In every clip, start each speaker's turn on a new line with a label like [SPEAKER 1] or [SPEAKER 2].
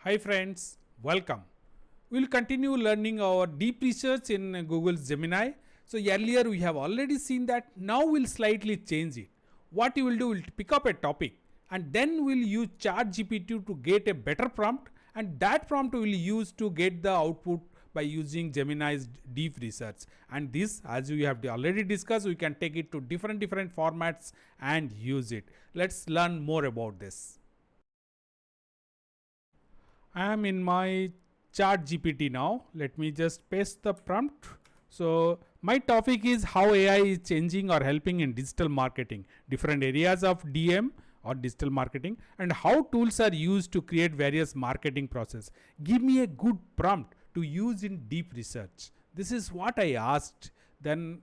[SPEAKER 1] Hi friends, welcome. We'll continue learning our deep research in Google Gemini. So earlier we have already seen that. Now we'll slightly change it. What you will do, we'll pick up a topic and then we'll use ChatGPT to get a better prompt, and that prompt we will use to get the output by using Gemini's deep research. And this, as we have already discussed, we can take it to different formats and use it. Let's learn more about this. I am in my chat GPT now. Let me just paste the prompt. So my topic is how AI is changing or helping in digital marketing, different areas of DM or digital marketing, and how tools are used to create various marketing process. Give me a good prompt to use in deep research. This is what I asked. Then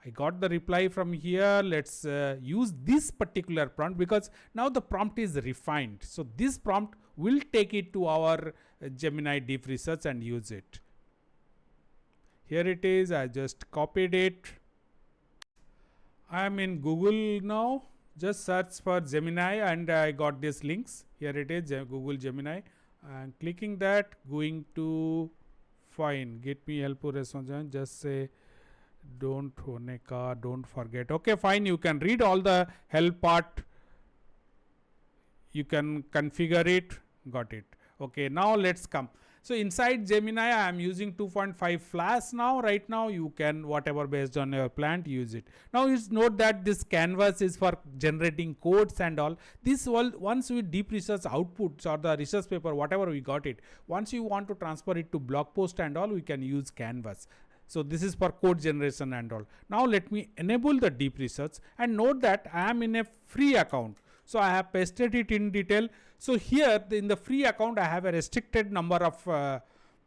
[SPEAKER 1] I got the reply from here. Let's use this particular prompt because now the prompt is refined. So this prompt will take it to our Gemini deep research and use it. Here it is. I just copied it. I am in Google now. Just search for Gemini and I got these links. Here it is, Google Gemini. I'm clicking that, going to find, get me helpful response. Just say don't Honeka, don't forget. Okay, fine. You can read all the help part. You can configure it. Got it. Okay, now let's come. So inside Gemini, I am using 2.5 Flash now. Right now, you can whatever based on your plant use it. Now, you note that this canvas is for generating codes and all. This all once we deep research outputs or the research paper, whatever we got it. Once you want to transfer it to blog post and all, we can use canvas. So this is for code generation and all. Now let me enable the deep research and note that I am in a free account. So I have pasted it in detail. So here in the free account, I have a restricted number of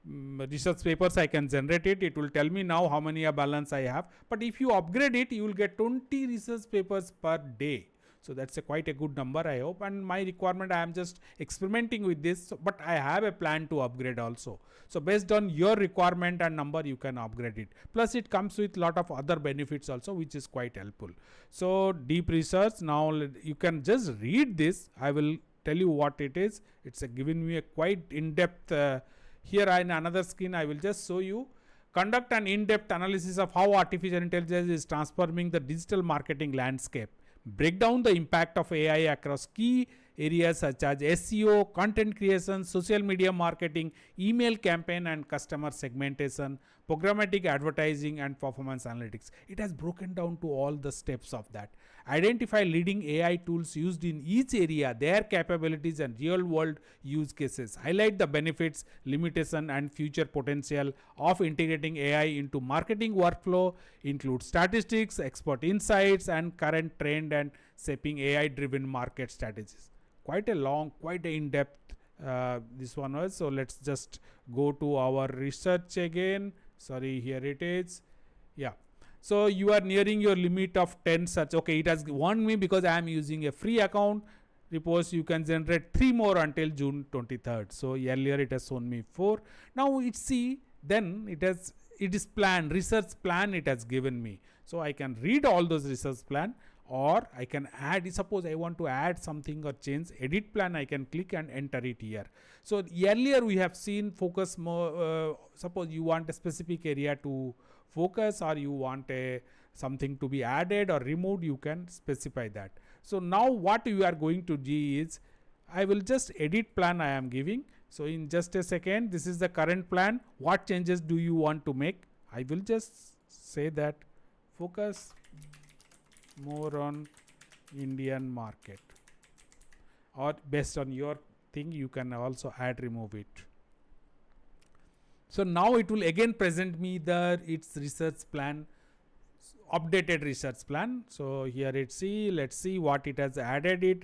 [SPEAKER 1] research papers I can generate it. It will tell me now how many balance I have. But if you upgrade it, you will get 20 research papers per day. So that's quite a good number, I hope. And my requirement, I am just experimenting with this, but I have a plan to upgrade also. So based on your requirement and number, you can upgrade it. Plus it comes with lot of other benefits also, which is quite helpful. So deep research, now you can just read this. I will tell you what it is. It's given me a quite in-depth, here in another screen, I will just show you. Conduct an in-depth analysis of how artificial intelligence is transforming the digital marketing landscape. Break down the impact of AI across key areas such as SEO, content creation, social media marketing, email campaign and customer segmentation, programmatic advertising and performance analytics. It has broken down to all the steps of that. Identify leading AI tools used in each area, their capabilities and real world use cases. Highlight the benefits, limitation and future potential of integrating AI into marketing workflow. Include statistics, expert insights and current trend and shaping AI driven market strategies. Quite a long, quite a in-depth this one was. So let's just go to our research again. Sorry, here it is. Yeah. So you are nearing your limit of 10 search. Okay, it has warned me because I am using a free account. Suppose you can generate 3 more until June 23rd. So earlier it has shown me 4. Now it see, then it is plan, research plan it has given me. So I can read all those research plan, or I can add, suppose I want to add something or change edit plan, I can click and enter it here. So earlier we have seen focus more, suppose you want a specific area to focus or you want something to be added or removed, you can specify that. So now what you are going to do is, I will just edit plan I am giving. So in just a second, this is the current plan. What changes do you want to make? I will just say that focus more on Indian market, or based on your thing you can also add remove it. So now it will again present me its research plan, updated research plan. So here let's see what it has added it.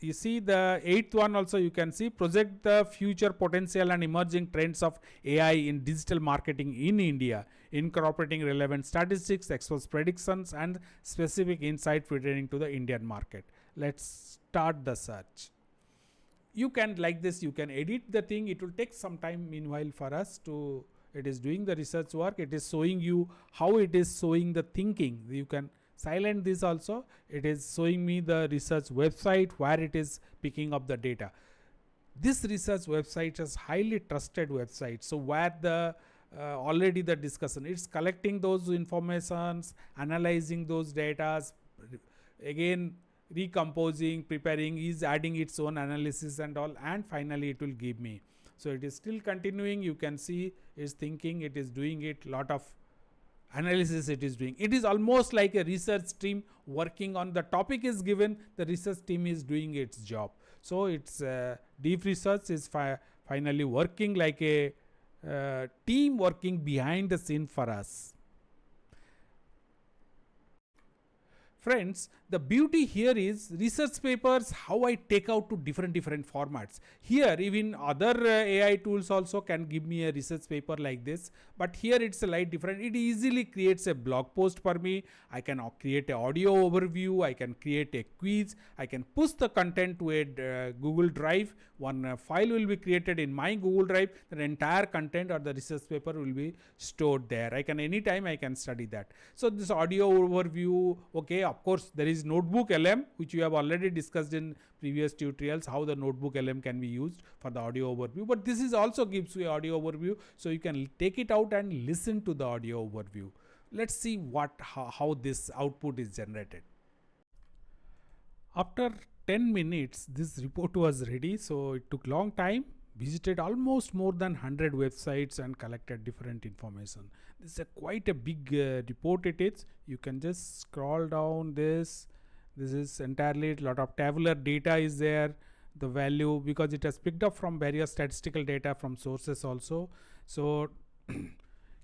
[SPEAKER 1] You see the 8th one also, you can see project the future potential and emerging trends of AI in digital marketing in India, incorporating relevant statistics, expert predictions and specific insight pertaining to the Indian market. Let's start the search. You can, like this, you can edit the thing. It will take some time meanwhile for us to, it is doing the research work. It is showing you how it is showing the thinking. You can silent this also. It is showing me the research website where it is picking up the data. This research website is highly trusted website. So where the already the discussion, it's collecting those informations, analyzing those data, again recomposing, preparing, is adding its own analysis and all, and finally it will give me. So it is still continuing. You can see it's thinking, it is doing it, lot of analysis it is doing. It is almost like a research team working on the topic is given, the research team is doing its job. So it's deep research is finally working like a team working behind the scene for us. Friends, the beauty here is research papers, how I take out to different formats. Here, even other AI tools also can give me a research paper like this, but here it's a light different. It easily creates a blog post for me. I can create an audio overview. I can create a quiz. I can push the content to a Google Drive. One file will be created in my Google Drive. The entire content or the research paper will be stored there. I can anytime I can study that. So this audio overview, okay, of course there is notebook LM, which you have already discussed in previous tutorials, how the notebook LM can be used for the audio overview. But this is also gives you audio overview, so you can take it out and listen to the audio overview. Let's see how this output is generated. After 10 minutes, this report was ready. So it took long time, visited almost more than 100 websites and collected different information. This is quite a big report it is. You can just scroll down this. This is entirely a lot of tabular data is there. The value, because it has picked up from various statistical data from sources also. So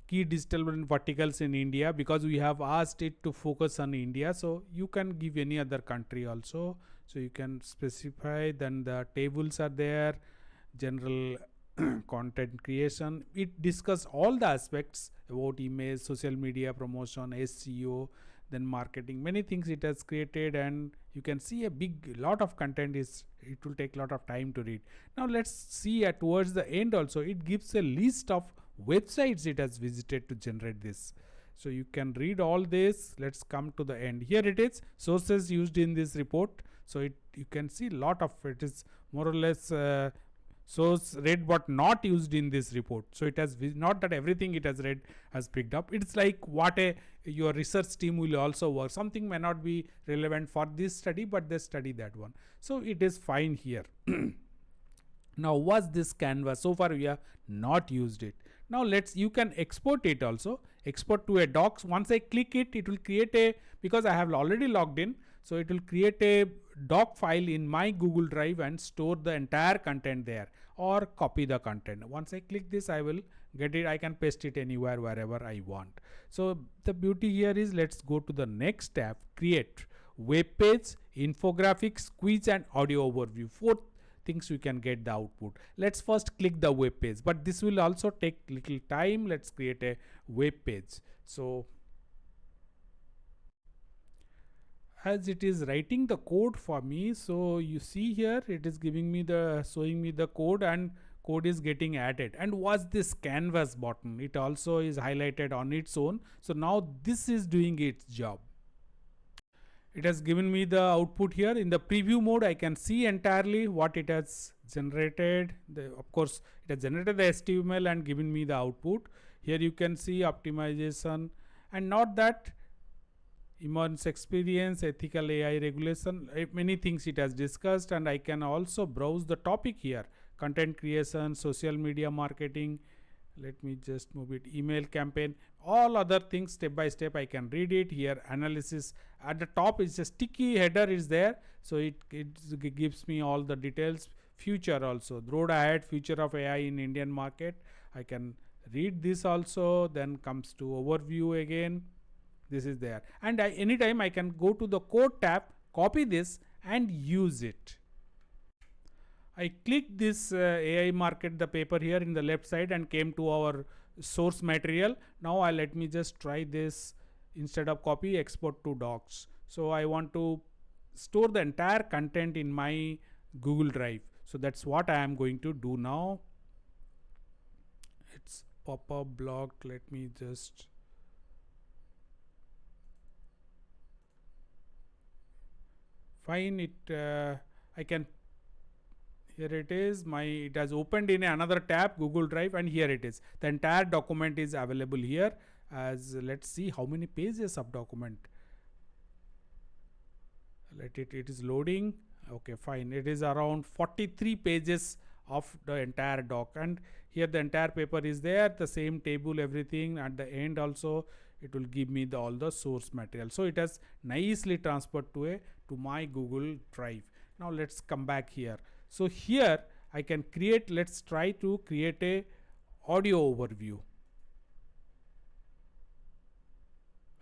[SPEAKER 1] key digital verticals in India, because we have asked it to focus on India. So you can give any other country also. So you can specify, then the tables are there, general content creation. It discuss all the aspects about email, social media promotion, SEO, then marketing, many things it has created, and you can see a big lot of content is, it will take a lot of time to read. Now let's see at towards the end also, it gives a list of websites it has visited to generate this. So you can read all this. Let's come to the end. Here it is, sources used in this report. So you can see a lot of it is more or less source read but not used in this report. So it has not that everything it has read has picked up. It's like what your research team will also work. Something may not be relevant for this study, but they study that one. So it is fine here. Now was this canvas, so far we have not used it. Now you can export it also, export to a docs. Once I click it, it will create a, because I have already logged in, so it will create a doc file in my Google Drive and store the entire content there, or copy the content. Once I click this, I will get it. I can paste it anywhere, wherever I want. So the beauty here is, let's go to the next tab, create web page, infographics, quiz and audio overview. 4 things we can get the output. Let's first click the web page, but this will also take little time. Let's create a web page. So as it is writing the code for me, so you see here it is giving me the, showing me the code, and code is getting added. And was this canvas button, it also is highlighted on its own. So now this is doing its job. It has given me the output here. In the preview mode, I can see entirely what it has generated. Of course, it has generated the HTML and given me the output. Here you can see optimization, and not that, immersive experience, ethical AI regulation, many things it has discussed. And I can also browse the topic here, content creation, social media marketing. Let me just move it, email campaign, all other things step by step I can read it here. Analysis at the top is a sticky header is there, so it gives me all the details. Future also, road ahead, future of AI in Indian market, I can read this also. Then comes to overview again, this is there, and anytime I can go to the code tab, copy this and use it. I clicked this AI market the paper here in the left side and came to our source material. Now let me just try this. Instead of copy, export to docs. So I want to store the entire content in my Google Drive. So that's what I am going to do now. It's pop-up blocked. Let me just fine it. I can Here it is. It has opened in another tab, Google Drive, and here it is. The entire document is available here. As let's see how many pages of document. It is loading. Okay, fine. It is around 43 pages of the entire doc, and here the entire paper is there, the same table, everything. At the end also it will give me all the source material. So it has nicely transferred to my Google Drive. Now let's come back here. So here I can create, let's try to create a audio overview.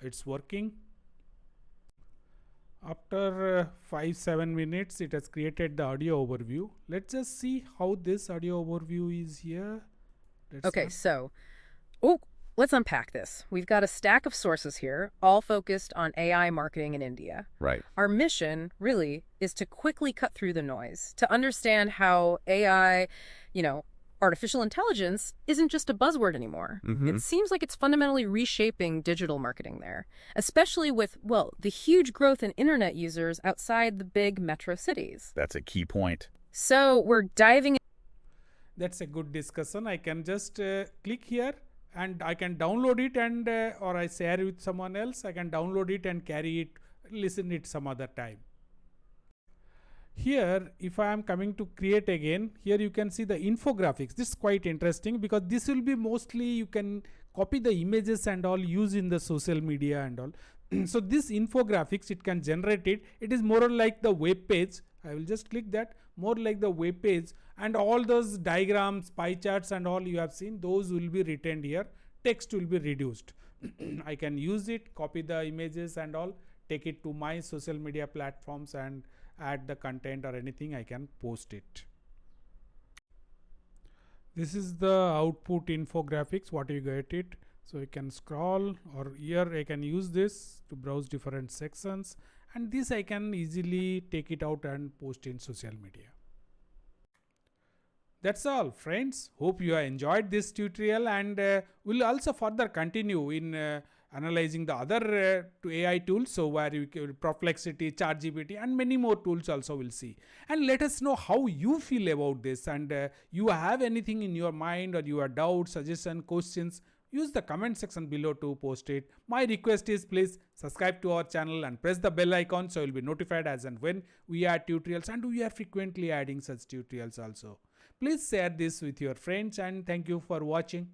[SPEAKER 1] It's working. After 5-7 minutes it has created the audio overview. Let's just see how this audio overview is here.
[SPEAKER 2] Let's unpack this. We've got a stack of sources here, all focused on AI marketing in India.
[SPEAKER 3] Right.
[SPEAKER 2] Our mission, really, is to quickly cut through the noise, to understand how AI, artificial intelligence isn't just a buzzword anymore. It seems like it's fundamentally reshaping digital marketing there, especially with, the huge growth in internet users outside the big metro cities.
[SPEAKER 3] That's a key point.
[SPEAKER 2] So we're diving in.
[SPEAKER 1] That's a good discussion. I can just click here and I can download it, and or I share with someone else. I can download it and carry it, listen it some other time. Here, if I am coming to create again, here you can see the infographics. This is quite interesting because this will be mostly you can copy the images and all, use in the social media and all. So this infographics, it can generate it. It is more like the web page. I will just click that, more like the web page, and all those diagrams, pie charts and all you have seen, those will be retained here. Text will be reduced. I can use it, copy the images and all, take it to my social media platforms and add the content or anything, I can post it. This is the output infographics, what you get it. So you can scroll, or here I can use this to browse different sections, and this I can easily take it out and post in social media. That's all, friends. Hope you have enjoyed this tutorial, and we'll also further continue in analyzing the other AI tools, so where you can Perplexity, ChatGPT, and many more tools also will see. And let us know how you feel about this, and you have anything in your mind, or you have doubts, suggestions, questions, use the comment section below to post it. My request is please subscribe to our channel and press the bell icon so you'll be notified as and when we add tutorials, and we are frequently adding such tutorials also. Please share this with your friends, and thank you for watching.